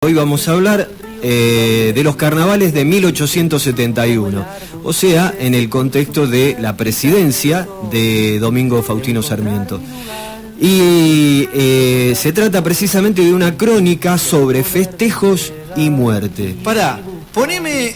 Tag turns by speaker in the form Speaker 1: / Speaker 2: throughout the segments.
Speaker 1: Hoy vamos a hablar de los carnavales de 1871, o sea, en el contexto de la presidencia de Domingo Faustino Sarmiento. Y se trata precisamente de una crónica sobre festejos y muerte.
Speaker 2: Pará, poneme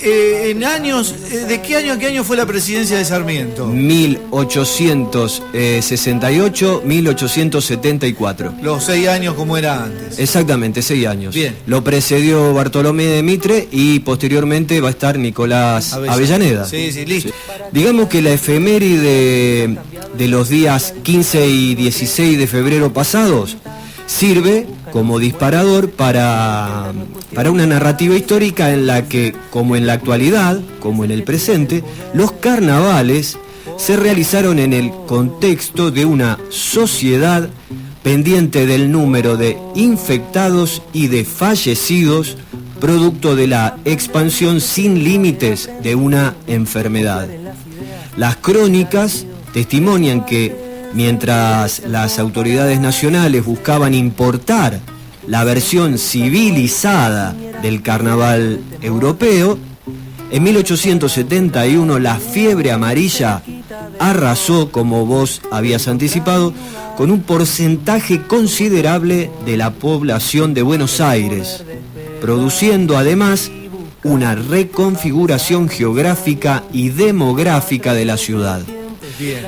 Speaker 2: en años, ¿de qué año a qué año fue la presidencia de Sarmiento?
Speaker 1: 1868, 1874.
Speaker 2: Los 6 años como era antes.
Speaker 1: Exactamente, 6 años.
Speaker 2: Bien.
Speaker 1: Lo precedió Bartolomé de Mitre y posteriormente va a estar Nicolás Avellaneda.
Speaker 2: Sí, listo.
Speaker 1: Sí. Digamos que la efeméride de los días 15 y 16 de febrero pasados sirve como disparador para una narrativa histórica en la que, como en la actualidad, como en el presente, los carnavales se realizaron en el contexto de una sociedad pendiente del número de infectados y de fallecidos, producto de la expansión sin límites de una enfermedad. Las crónicas testimonian que mientras las autoridades nacionales buscaban importar la versión civilizada del carnaval europeo, en 1871 la fiebre amarilla arrasó, como vos habías anticipado, con un porcentaje considerable de la población de Buenos Aires, produciendo además una reconfiguración geográfica y demográfica de la ciudad.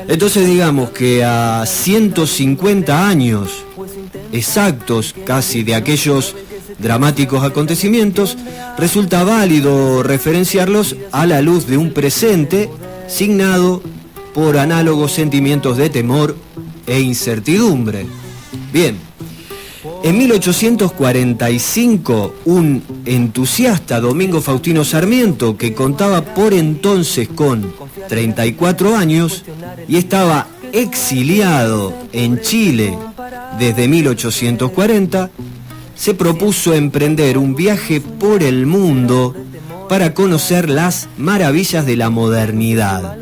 Speaker 1: Entonces digamos que a 150 años exactos casi de aquellos dramáticos acontecimientos, resulta válido referenciarlos a la luz de un presente signado por análogos sentimientos de temor e incertidumbre. Bien, en 1845, un entusiasta Domingo Faustino Sarmiento, que contaba por entonces con 34 años y estaba exiliado en Chile desde 1840, se propuso emprender un viaje por el mundo para conocer las maravillas de la modernidad.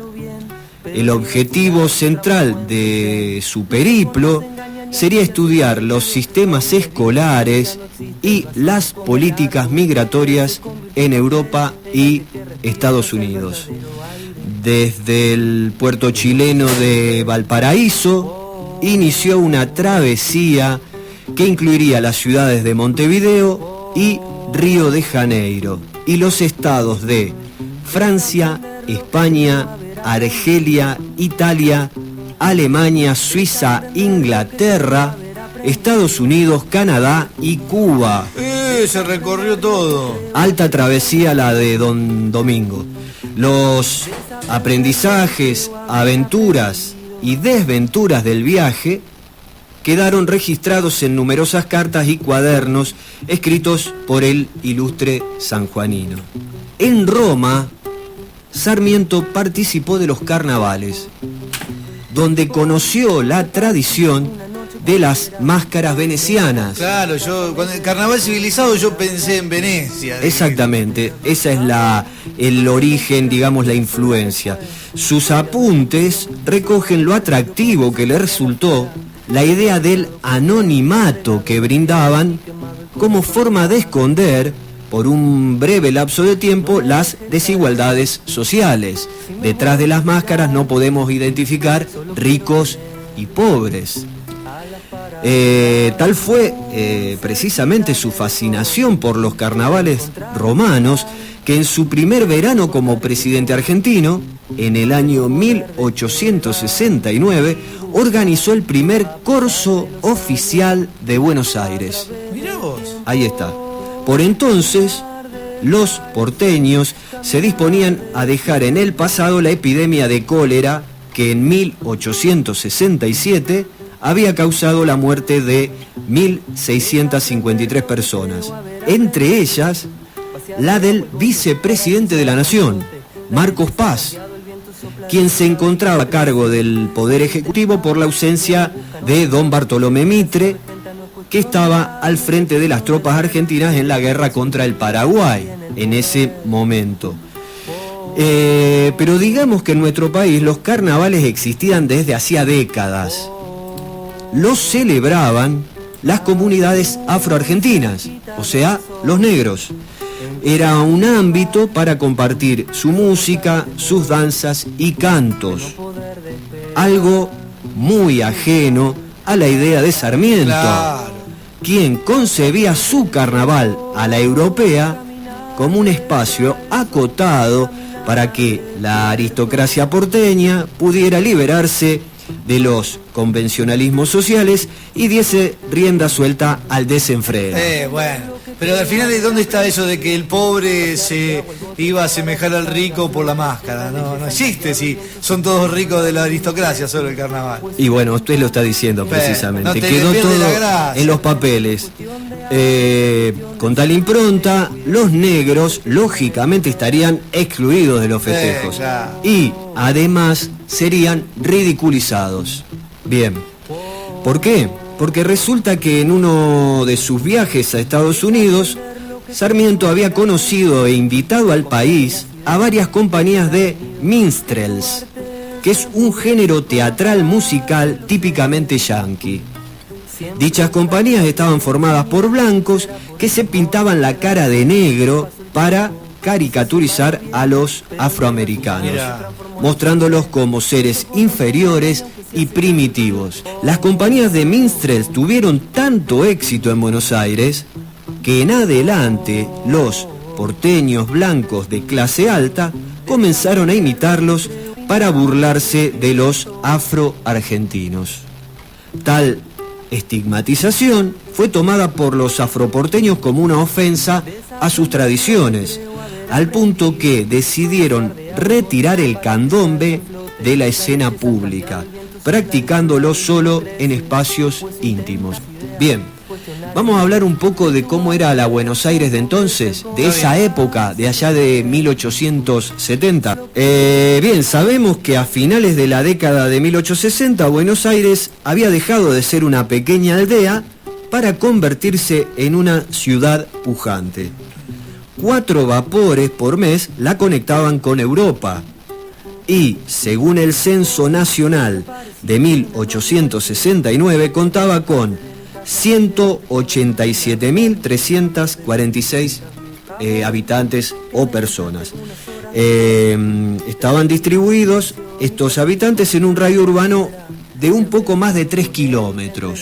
Speaker 1: El objetivo central de su periplo sería estudiar los sistemas escolares y las políticas migratorias en Europa y Estados Unidos. Desde el puerto chileno de Valparaíso, inició una travesía que incluiría las ciudades de Montevideo y Río de Janeiro, y los estados de Francia, España, Argelia, Italia, Alemania, Suiza, Inglaterra, Estados Unidos, Canadá y Cuba.
Speaker 2: Se recorrió todo.
Speaker 1: Alta travesía la de Don Domingo. Los aprendizajes, aventuras y desventuras del viaje quedaron registrados en numerosas cartas y cuadernos escritos por el ilustre sanjuanino. En Roma, Sarmiento participó de los carnavales, donde conoció la tradición de las máscaras venecianas.
Speaker 2: Claro, cuando el carnaval civilizado yo pensé en Venecia.
Speaker 1: Exactamente, esa es el origen, digamos, la influencia. Sus apuntes recogen lo atractivo que le resultó la idea del anonimato que brindaban como forma de esconder por un breve lapso de tiempo las desigualdades sociales. Detrás de las máscaras no podemos identificar ricos y pobres. Tal fue precisamente su fascinación por los carnavales romanos que en su primer verano como presidente argentino, en el año 1869, organizó el primer corso oficial de Buenos Aires.
Speaker 2: Mirá vos.
Speaker 1: Ahí está. Por entonces, los porteños se disponían a dejar en el pasado la epidemia de cólera que en 1867 había causado la muerte de 1.653 personas, entre ellas la del vicepresidente de la Nación, Marcos Paz, quien se encontraba a cargo del Poder Ejecutivo por la ausencia de don Bartolomé Mitre, que estaba al frente de las tropas argentinas en la guerra contra el Paraguay en ese momento. Pero digamos que en nuestro país los carnavales existían desde hacía décadas. Los celebraban las comunidades afroargentinas, o sea, los negros. Era un ámbito para compartir su música, sus danzas y cantos. Algo muy ajeno a la idea de Sarmiento,
Speaker 2: Claro.
Speaker 1: quien concebía su carnaval a la europea como un espacio acotado para que la aristocracia porteña pudiera liberarse de los convencionalismos sociales y diese rienda suelta al desenfreno.
Speaker 2: Bueno, pero al final, ¿dónde está eso de que el pobre se iba a asemejar al rico por la máscara? No existe, si son todos ricos de la aristocracia solo el carnaval.
Speaker 1: Y bueno, usted lo está diciendo precisamente,
Speaker 2: no te
Speaker 1: quedó
Speaker 2: le pierde la
Speaker 1: todo
Speaker 2: gracia.
Speaker 1: en los papeles. Con tal impronta, los negros lógicamente estarían excluidos de los festejos
Speaker 2: claro.
Speaker 1: y además serían ridiculizados. Bien, ¿por qué? Porque resulta que en uno de sus viajes a Estados Unidos, Sarmiento había conocido e invitado al país a varias compañías de minstrels, que es un género teatral musical típicamente yanqui. Dichas compañías estaban formadas por blancos que se pintaban la cara de negro para caricaturizar a los afroamericanos, mostrándolos como seres inferiores y primitivos. Las compañías de minstrels tuvieron tanto éxito en Buenos Aires que en adelante los porteños blancos de clase alta comenzaron a imitarlos para burlarse de los afroargentinos. Tal estigmatización fue tomada por los afroporteños como una ofensa a sus tradiciones, al punto que decidieron retirar el candombe de la escena pública, practicándolo solo en espacios íntimos. Bien, vamos a hablar un poco de cómo era la Buenos Aires de entonces, de esa época, de allá de 1870. Bien, sabemos que a finales de la década de 1860, Buenos Aires había dejado de ser una pequeña aldea para convertirse en una ciudad pujante. 4 vapores por mes la conectaban con Europa. Y, según el Censo Nacional de 1869, contaba con 187.346 habitantes o personas. Estaban distribuidos estos habitantes en un radio urbano de un poco más de 3 kilómetros.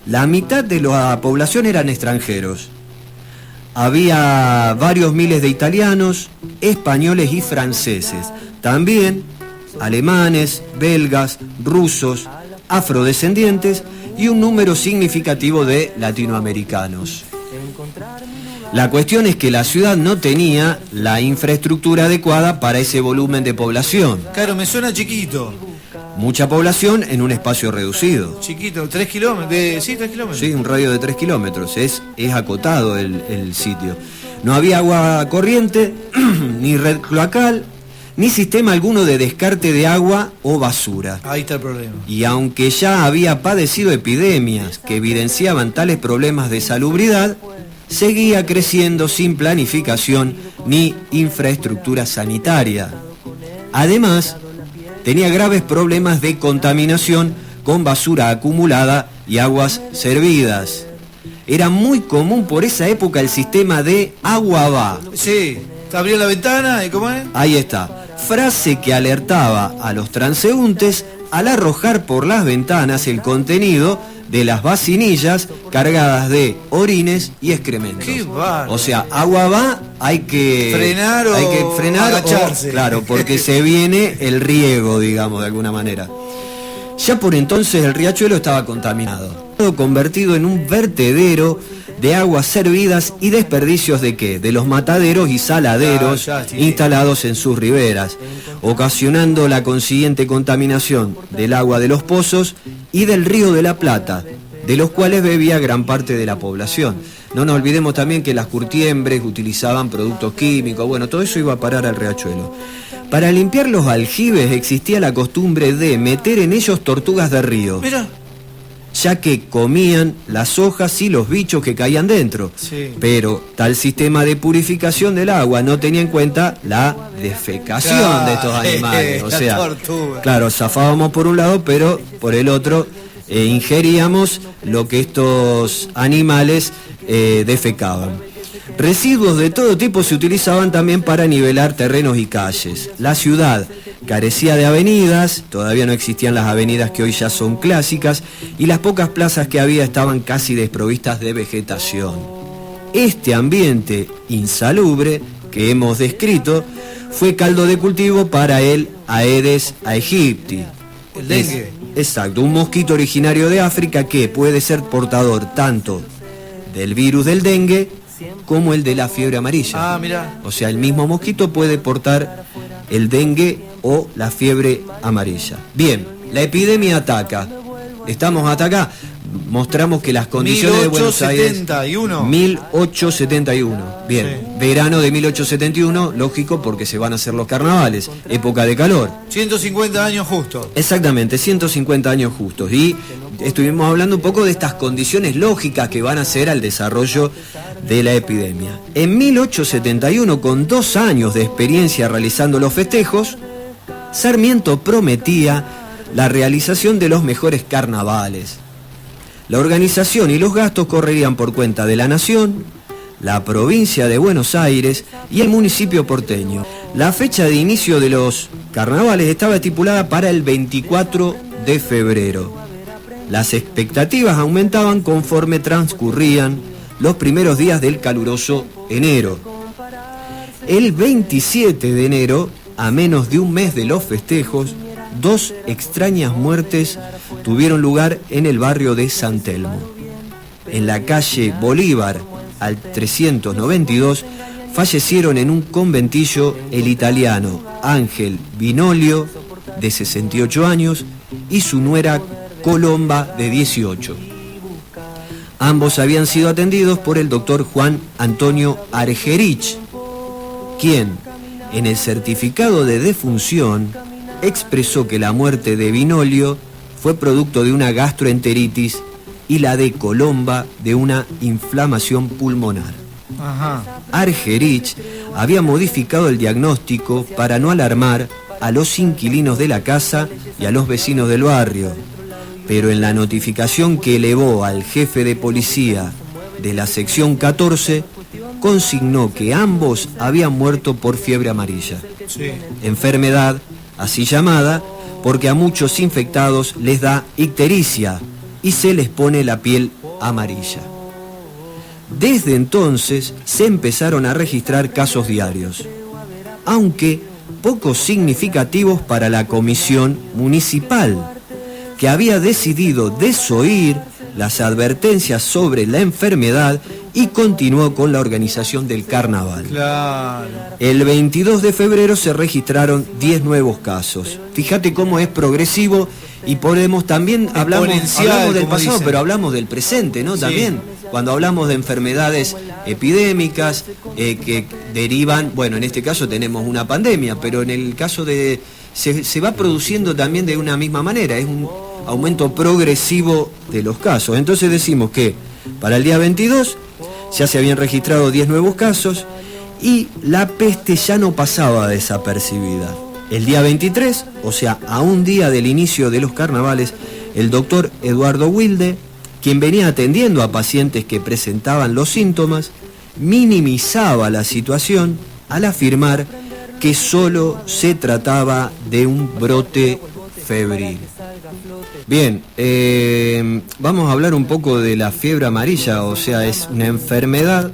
Speaker 1: La mitad de la población eran extranjeros. Había varios miles de italianos, españoles y franceses. También alemanes, belgas, rusos, afrodescendientes y un número significativo de latinoamericanos. La cuestión es que la ciudad no tenía la infraestructura adecuada para ese volumen de población.
Speaker 2: Claro, me suena chiquito.
Speaker 1: Mucha población en un espacio reducido.
Speaker 2: Chiquito, 3 kilómetros. Sí, 3 kilómetros.
Speaker 1: Sí, un radio de 3 kilómetros. Es acotado el sitio. No había agua corriente, ni red cloacal, ni sistema alguno de descarte de agua o basura.
Speaker 2: Ahí está el problema.
Speaker 1: Y aunque ya había padecido epidemias que evidenciaban tales problemas de salubridad, seguía creciendo sin planificación ni infraestructura sanitaria. Además, tenía graves problemas de contaminación con basura acumulada y aguas servidas. Era muy común por esa época el sistema de agua va.
Speaker 2: Sí, abrió la ventana y ¿cómo es?
Speaker 1: Ahí está, frase que alertaba a los transeúntes al arrojar por las ventanas el contenido de las vacinillas cargadas de orines y excrementos.
Speaker 2: ¡Qué bárbaro!
Speaker 1: O sea, agua va, hay que frenar
Speaker 2: agacharse.
Speaker 1: Claro, porque se viene el riego, digamos, de alguna manera. Ya por entonces el riachuelo estaba contaminado, convertido en un vertedero de aguas servidas y desperdicios de ¿qué? De los mataderos y saladeros instalados en sus riberas, ocasionando la consiguiente contaminación del agua de los pozos y del río de la Plata, de los cuales bebía gran parte de la población. No nos olvidemos también que las curtiembres utilizaban productos químicos, bueno, todo eso iba a parar al riachuelo. Para limpiar los aljibes existía la costumbre de meter en ellos tortugas de río.
Speaker 2: Mira.
Speaker 1: Ya que comían las hojas y los bichos que caían dentro.
Speaker 2: Sí.
Speaker 1: Pero tal sistema de purificación del agua no tenía en cuenta la defecación de estos animales. O sea, claro, zafábamos por un lado, pero por el otro ingeríamos lo que estos animales defecaban. Residuos de todo tipo se utilizaban también para nivelar terrenos y calles. La ciudad carecía de avenidas, todavía no existían las avenidas que hoy ya son clásicas, y las pocas plazas que había estaban casi desprovistas de vegetación. Este ambiente insalubre que hemos descrito fue caldo de cultivo para el Aedes aegypti.
Speaker 2: El dengue.
Speaker 1: Exacto, un mosquito originario de África que puede ser portador tanto del virus del dengue como el de la fiebre amarilla.
Speaker 2: Ah, mira.
Speaker 1: O sea, el mismo mosquito puede portar el dengue o la fiebre amarilla. Bien, la epidemia ataca. Estamos hasta acá. Mostramos que las condiciones de Buenos Aires... 1871. Bien, sí. Verano de 1871, lógico, porque se van a hacer los carnavales, época de calor.
Speaker 2: 150 años justos.
Speaker 1: Exactamente, 150 años justos. Y estuvimos hablando un poco de estas condiciones lógicas que van a ser al desarrollo de la epidemia. En 1871, con 2 años de experiencia realizando los festejos, Sarmiento prometía la realización de los mejores carnavales. La organización y los gastos correrían por cuenta de la Nación, la provincia de Buenos Aires y el municipio porteño. La fecha de inicio de los carnavales estaba estipulada para el 24 de febrero. Las expectativas aumentaban conforme transcurrían los primeros días del caluroso enero. El 27 de enero, a menos de un mes de los festejos, 2 extrañas muertes tuvieron lugar en el barrio de San Telmo. En la calle Bolívar, al 392, fallecieron en un conventillo el italiano Ángel Vinolio, de 68 años, y su nuera Colomba, de 18. Ambos habían sido atendidos por el doctor Juan Antonio Argerich, quien, en el certificado de defunción, expresó que la muerte de Vinolio fue producto de una gastroenteritis y la de Colomba de una inflamación pulmonar.
Speaker 2: Ajá.
Speaker 1: Argerich había modificado el diagnóstico para no alarmar a los inquilinos de la casa y a los vecinos del barrio, pero en la notificación que elevó al jefe de policía de la sección 14, consignó que ambos habían muerto por fiebre amarilla.
Speaker 2: Sí.
Speaker 1: Enfermedad así llamada porque a muchos infectados les da ictericia y se les pone la piel amarilla. Desde entonces se empezaron a registrar casos diarios, aunque poco significativos para la comisión municipal, que había decidido desoír las advertencias sobre la enfermedad y continuó con la organización del carnaval.
Speaker 2: Claro.
Speaker 1: El 22 de febrero se registraron 10 nuevos casos. Fíjate cómo es progresivo y podemos también hablamos del pasado, dicen. Pero hablamos del presente, ¿no? Sí. También, cuando hablamos de enfermedades epidémicas que derivan, bueno, en este caso tenemos una pandemia, pero en el caso de... Se va produciendo también de una misma manera, es un aumento progresivo de los casos. Entonces decimos que para el día 22 ya se habían registrado 10 nuevos casos y la peste ya no pasaba desapercibida. El día 23, o sea, a un día del inicio de los carnavales, el doctor Eduardo Wilde, quien venía atendiendo a pacientes que presentaban los síntomas, minimizaba la situación al afirmar que solo se trataba de un brote febril. Bien, vamos a hablar un poco de la fiebre amarilla, o sea, es una enfermedad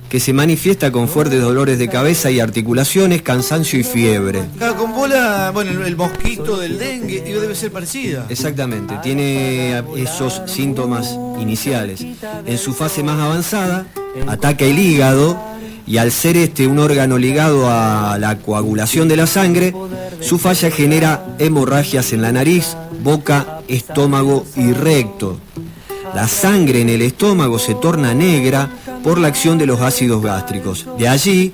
Speaker 1: que se manifiesta con fuertes dolores de cabeza y articulaciones, cansancio y fiebre.
Speaker 2: Claro, con bola, bueno, el mosquito del dengue debe ser parecida.
Speaker 1: Exactamente, tiene esos síntomas iniciales. En su fase más avanzada, ataca el hígado, y al ser un órgano ligado a la coagulación de la sangre, su falla genera hemorragias en la nariz, boca, estómago y recto. La sangre en el estómago se torna negra por la acción de los ácidos gástricos. De allí,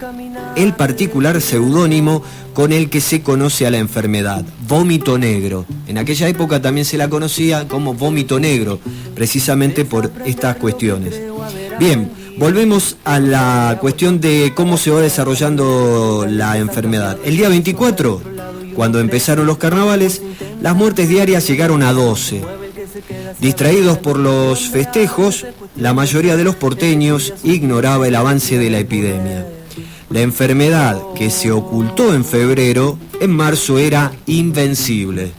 Speaker 1: el particular seudónimo con el que se conoce a la enfermedad, vómito negro. En aquella época también se la conocía como vómito negro, precisamente por estas cuestiones. Bien, volvemos a la cuestión de cómo se va desarrollando la enfermedad. El día 24, cuando empezaron los carnavales, las muertes diarias llegaron a 12. Distraídos por los festejos, la mayoría de los porteños ignoraba el avance de la epidemia. La enfermedad que se ocultó en febrero, en marzo era invencible.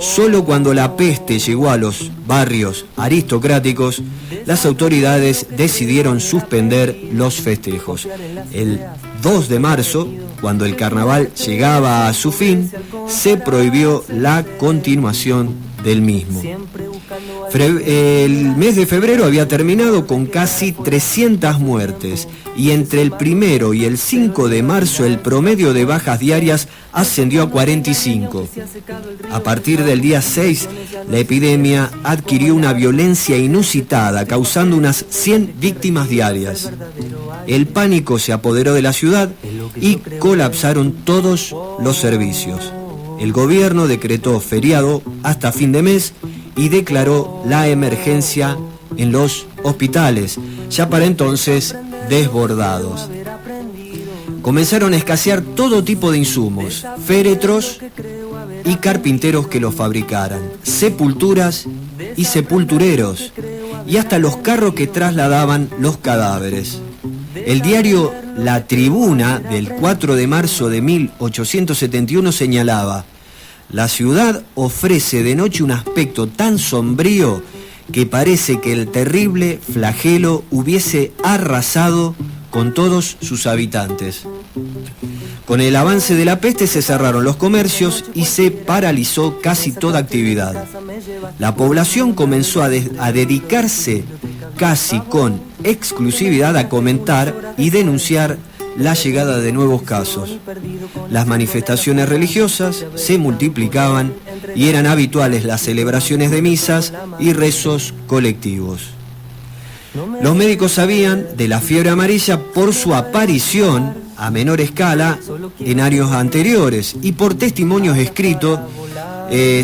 Speaker 1: Solo cuando la peste llegó a los barrios aristocráticos, las autoridades decidieron suspender los festejos. El 2 de marzo, cuando el carnaval llegaba a su fin, se prohibió la continuación del mismo. El mes de febrero había terminado con casi 300 muertes y entre el 1 y el 5 de marzo el promedio de bajas diarias ascendió a 45. A partir del día 6, la epidemia adquirió una violencia inusitada, causando unas 100 víctimas diarias. El pánico se apoderó de la ciudad y colapsaron todos los servicios. El gobierno decretó feriado hasta fin de mes y declaró la emergencia en los hospitales, ya para entonces desbordados. Comenzaron a escasear todo tipo de insumos, féretros y carpinteros que los fabricaran, sepulturas y sepultureros, y hasta los carros que trasladaban los cadáveres. El diario La Tribuna del 4 de marzo de 1871 señalaba: la ciudad ofrece de noche un aspecto tan sombrío que parece que el terrible flagelo hubiese arrasado con todos sus habitantes. Con el avance de la peste se cerraron los comercios y se paralizó casi toda actividad. La población comenzó a dedicarse casi con exclusividad a comentar y denunciar la llegada de nuevos casos. Las manifestaciones religiosas se multiplicaban y eran habituales las celebraciones de misas y rezos colectivos. Los médicos sabían de la fiebre amarilla por su aparición a menor escala en años anteriores y por testimonios escritos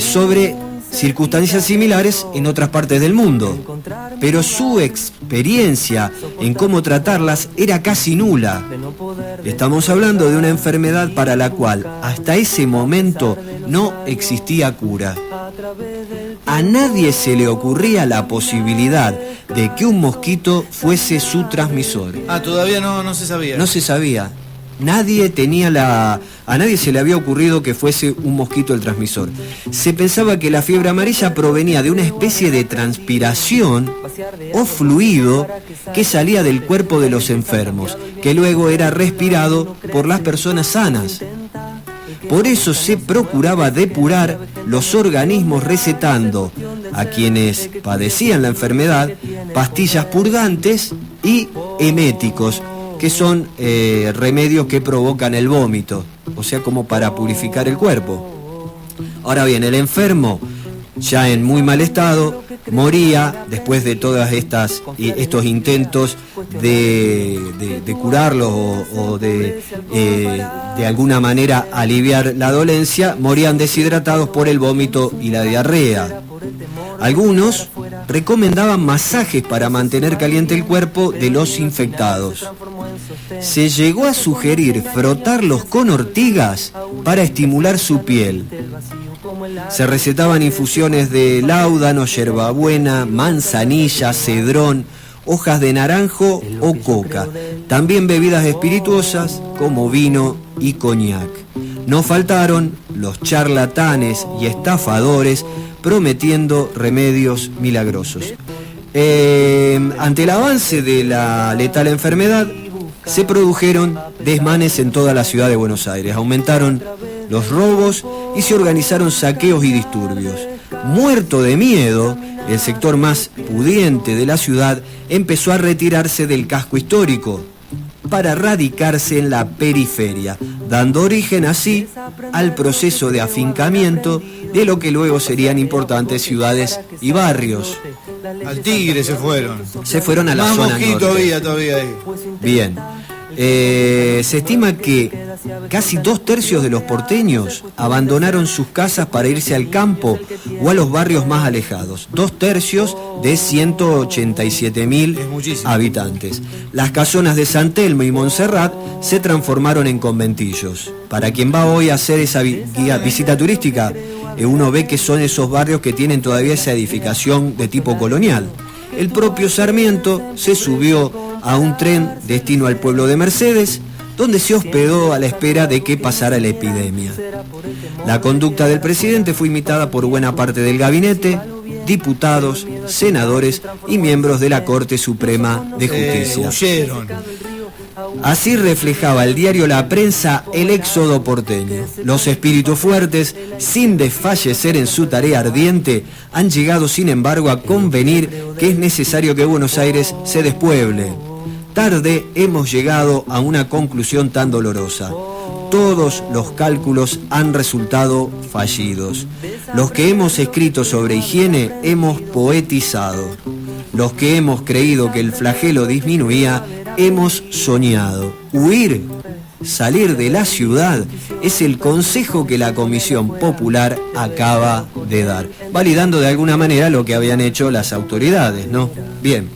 Speaker 1: sobre circunstancias similares en otras partes del mundo, pero su experiencia en cómo tratarlas era casi nula. Estamos hablando de una enfermedad para la cual hasta ese momento no existía cura. A nadie se le ocurría la posibilidad de que un mosquito fuese su transmisor.
Speaker 2: Todavía no se sabía.
Speaker 1: No se sabía. A nadie se le había ocurrido que fuese un mosquito el transmisor. Se pensaba que la fiebre amarilla provenía de una especie de transpiración o fluido que salía del cuerpo de los enfermos, que luego era respirado por las personas sanas. Por eso se procuraba depurar los organismos recetando a quienes padecían la enfermedad pastillas purgantes y eméticos, que son remedios que provocan el vómito, o sea, como para purificar el cuerpo. Ahora bien, el enfermo, ya en muy mal estado, moría después de todas estos intentos de curarlo o de alguna manera aliviar la dolencia, morían deshidratados por el vómito y la diarrea. Algunos recomendaban masajes para mantener caliente el cuerpo de los infectados. Se llegó a sugerir frotarlos con ortigas para estimular su piel. Se recetaban infusiones de láudano, yerbabuena, manzanilla, cedrón, hojas de naranjo o coca. También bebidas espirituosas como vino y coñac. No faltaron los charlatanes y estafadores prometiendo remedios milagrosos. Ante el avance de la letal enfermedad, se produjeron desmanes en toda la ciudad de Buenos Aires. Aumentaron los robos y se organizaron saqueos y disturbios. Muerto de miedo, el sector más pudiente de la ciudad empezó a retirarse del casco histórico para radicarse en la periferia, dando origen así al proceso de afincamiento de lo que luego serían importantes ciudades y barrios.
Speaker 2: Al Tigre se fueron.
Speaker 1: Se fueron a la zona norte. Más mosquito
Speaker 2: había todavía ahí.
Speaker 1: Bien. Se estima que casi 2/3 de los porteños abandonaron sus casas para irse al campo o a los barrios más alejados. 2/3 de 187.000 habitantes. Las casonas de San Telmo y Montserrat se transformaron en conventillos. Para quien va hoy a hacer esa visita turística, uno ve que son esos barrios que tienen todavía esa edificación de tipo colonial. El propio Sarmiento se subió a un tren destino al pueblo de Mercedes, donde se hospedó a la espera de que pasara la epidemia. La conducta del presidente fue imitada por buena parte del gabinete, diputados, senadores y miembros de la Corte Suprema de Justicia.
Speaker 2: Huyeron.
Speaker 1: Así reflejaba el diario La Prensa el éxodo porteño. Los espíritus fuertes, sin desfallecer en su tarea ardiente, han llegado sin embargo a convenir que es necesario que Buenos Aires se despueble. Tarde hemos llegado a una conclusión tan dolorosa. Todos los cálculos han resultado fallidos. Los que hemos escrito sobre higiene hemos poetizado. Los que hemos creído que el flagelo disminuía, hemos soñado. Huir, salir de la ciudad, es el consejo que la Comisión Popular acaba de dar, validando de alguna manera lo que habían hecho las autoridades, ¿no? Bien.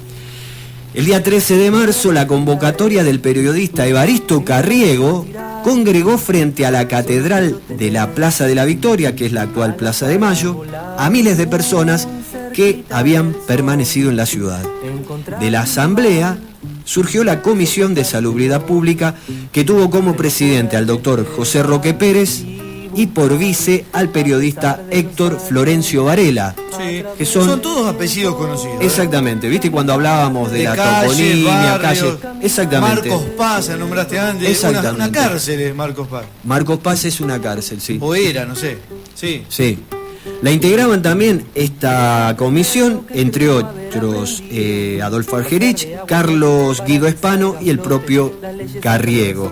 Speaker 1: El día 13 de marzo, la convocatoria del periodista Evaristo Carriego congregó frente a la Catedral de la Plaza de la Victoria, que es la actual Plaza de Mayo, a miles de personas que habían permanecido en la ciudad. De la asamblea surgió la Comisión de Salubridad Pública, que tuvo como presidente al doctor José Roque Pérez y por vice al periodista Héctor Florencio Varela.
Speaker 2: Sí,
Speaker 1: que son
Speaker 2: todos apellidos conocidos.
Speaker 1: Exactamente, ¿viste? Cuando hablábamos de la
Speaker 2: calle,
Speaker 1: toponimia,
Speaker 2: barrios,
Speaker 1: calle. Exactamente.
Speaker 2: Marcos Paz, nombraste antes.
Speaker 1: Exactamente.
Speaker 2: Una cárcel es Marcos Paz.
Speaker 1: Marcos Paz es una cárcel, sí.
Speaker 2: O era, no sé. Sí.
Speaker 1: Sí. La integraban también esta comisión, entre otros, Adolfo Argerich, Carlos Guido Espano y el propio Carriego.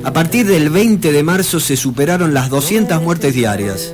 Speaker 1: A partir del 20 de marzo se superaron las 200 muertes diarias.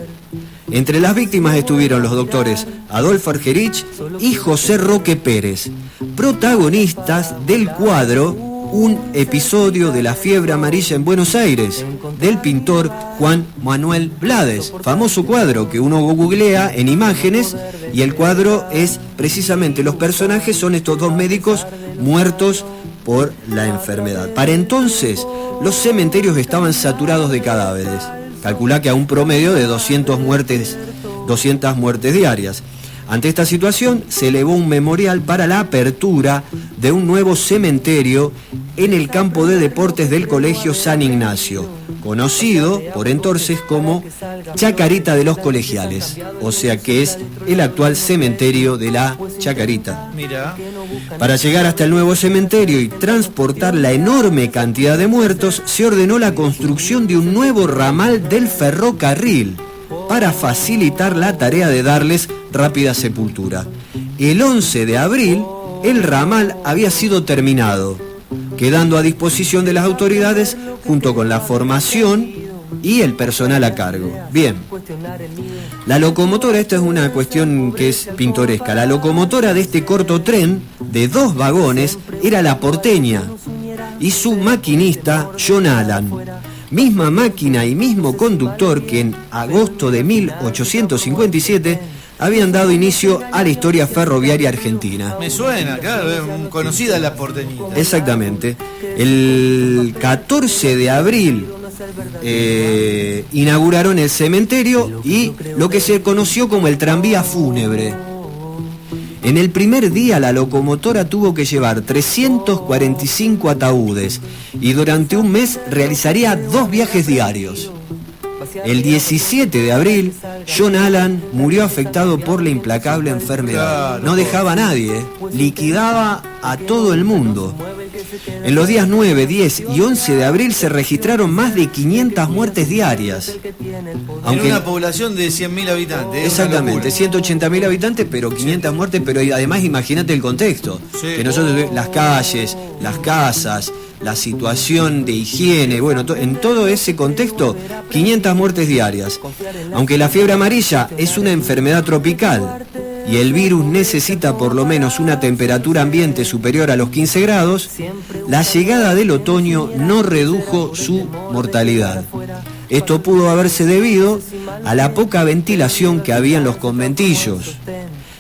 Speaker 1: Entre las víctimas estuvieron los doctores Adolfo Argerich y José Roque Pérez, protagonistas del cuadro Un episodio de la fiebre amarilla en Buenos Aires, del pintor Juan Manuel Blades, famoso cuadro que uno googlea en imágenes, y el cuadro es precisamente, los personajes son estos dos médicos muertos por la enfermedad. Para entonces, los cementerios estaban saturados de cadáveres. Calculá que a un promedio de 200 muertes diarias. Ante esta situación, se elevó un memorial para la apertura de un nuevo cementerio en el campo de deportes del Colegio San Ignacio, conocido por entonces como Chacarita de los Colegiales, o sea que es el actual cementerio de la Chacarita.
Speaker 2: Mira.
Speaker 1: Para llegar hasta el nuevo cementerio y transportar la enorme cantidad de muertos, se ordenó la construcción de un nuevo ramal del ferrocarril para facilitar la tarea de darles rápida sepultura. El 11 de abril, el ramal había sido terminado, quedando a disposición de las autoridades junto con la formación y el personal a cargo. Bien, la locomotora, esta es una cuestión que es pintoresca, la locomotora de este corto tren de 2 vagones era la Porteña y su maquinista John Allan. Misma máquina y mismo conductor que en agosto de 1857 habían dado inicio a la historia ferroviaria argentina.
Speaker 2: Me suena, claro, es conocida la porteñita.
Speaker 1: Exactamente. El 14 de abril inauguraron el cementerio y lo que se conoció como el tranvía fúnebre. En el primer día la locomotora tuvo que llevar 345 ataúdes y durante un mes realizaría 2 viajes diarios. El 17 de abril, John Allan murió afectado por la implacable enfermedad. No dejaba a nadie, liquidaba a todo el mundo. En los días 9, 10 y 11 de abril se registraron más de 500 muertes diarias.
Speaker 2: En una población de 100.000 habitantes.
Speaker 1: Exactamente, 180.000 habitantes, pero 500 muertes, pero además imagínate el contexto. Sí. Que nosotros, las calles, las casas, la situación de higiene, bueno, en todo ese contexto, 500 muertes diarias. Aunque la fiebre amarilla es una enfermedad tropical y el virus necesita por lo menos una temperatura ambiente superior a los 15 grados, la llegada del otoño no redujo su mortalidad. Esto pudo haberse debido a la poca ventilación que había en los conventillos.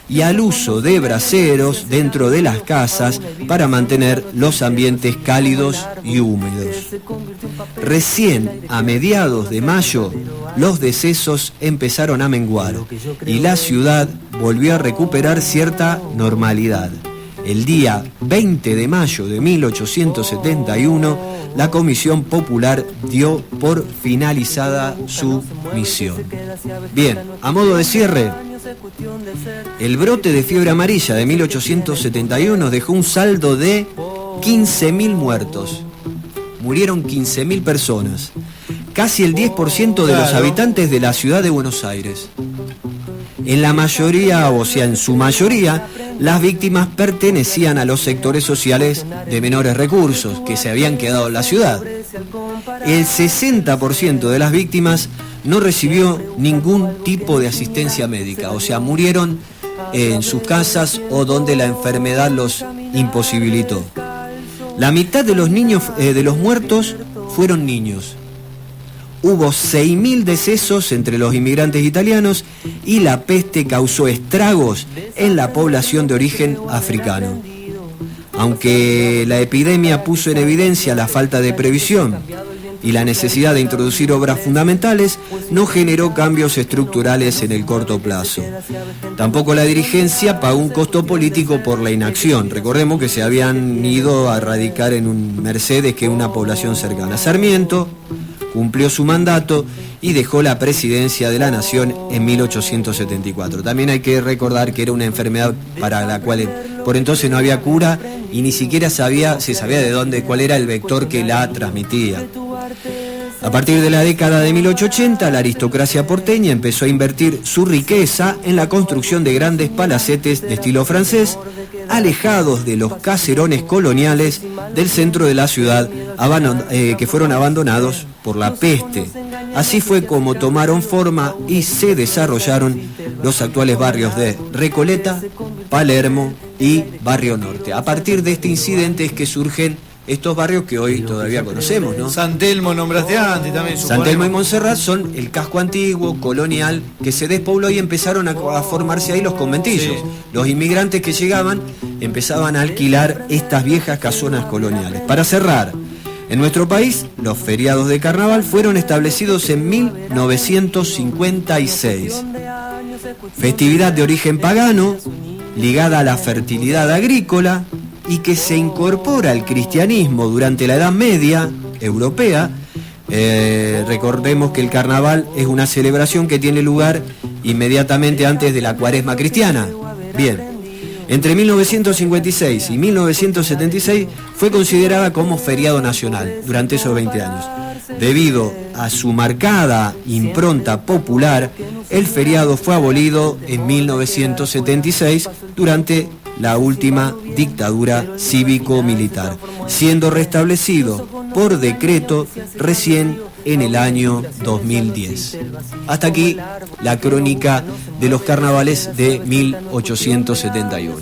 Speaker 1: y al uso de braseros dentro de las casas para mantener los ambientes cálidos y húmedos. Recién a mediados de mayo, los decesos empezaron a menguar y la ciudad volvió a recuperar cierta normalidad. El día 20 de mayo de 1871, la Comisión Popular dio por finalizada su misión. Bien, a modo de cierre, el brote de fiebre amarilla de 1871 dejó un saldo de 15.000 muertos. Murieron 15.000 personas, casi el 10% de los habitantes de la ciudad de Buenos Aires. En la mayoría, o sea, en su mayoría, las víctimas pertenecían a los sectores sociales de menores recursos que se habían quedado en la ciudad. El 60% de las víctimas no recibió ningún tipo de asistencia médica, o sea, murieron en sus casas o donde la enfermedad los imposibilitó. La mitad de los niños, de los muertos, fueron niños. Hubo 6.000 decesos entre los inmigrantes italianos y la peste causó estragos en la población de origen africano. Aunque la epidemia puso en evidencia la falta de previsión y la necesidad de introducir obras fundamentales, no generó cambios estructurales en el corto plazo. Tampoco la dirigencia pagó un costo político por la inacción. Recordemos que se habían ido a radicar en un Mercedes, que es una población cercana. Sarmiento cumplió su mandato y dejó la presidencia de la nación en 1874. También hay que recordar que era una enfermedad para la cual por entonces no había cura y ni siquiera se sabía de dónde, cuál era el vector que la transmitía. A partir de la década de 1880, la aristocracia porteña empezó a invertir su riqueza en la construcción de grandes palacetes de estilo francés, alejados de los caserones coloniales del centro de la ciudad, que fueron abandonados por la peste. Así fue como tomaron forma y se desarrollaron los actuales barrios de Recoleta, Palermo y Barrio Norte. A partir de este incidente es que surgen estos barrios que hoy todavía conocemos, ¿no?
Speaker 2: San Telmo nombraste antes también.
Speaker 1: San Telmo y Montserrat son el casco antiguo, colonial, que se despobló y empezaron a formarse ahí los conventillos. Sí. Los inmigrantes que llegaban empezaban a alquilar estas viejas casonas coloniales. Para cerrar, en nuestro país, los feriados de carnaval fueron establecidos en 1956. Festividad de origen pagano, ligada a la fertilidad agrícola, y que se incorpora al cristianismo durante la Edad Media europea. Recordemos que el carnaval es una celebración que tiene lugar inmediatamente antes de la Cuaresma cristiana. Bien, entre 1956 y 1976 fue considerada como feriado nacional durante esos 20 años. Debido a su marcada impronta popular, el feriado fue abolido en 1976 durante la última dictadura cívico-militar, siendo restablecido por decreto recién en el año 2010. Hasta aquí la crónica de los carnavales de 1871.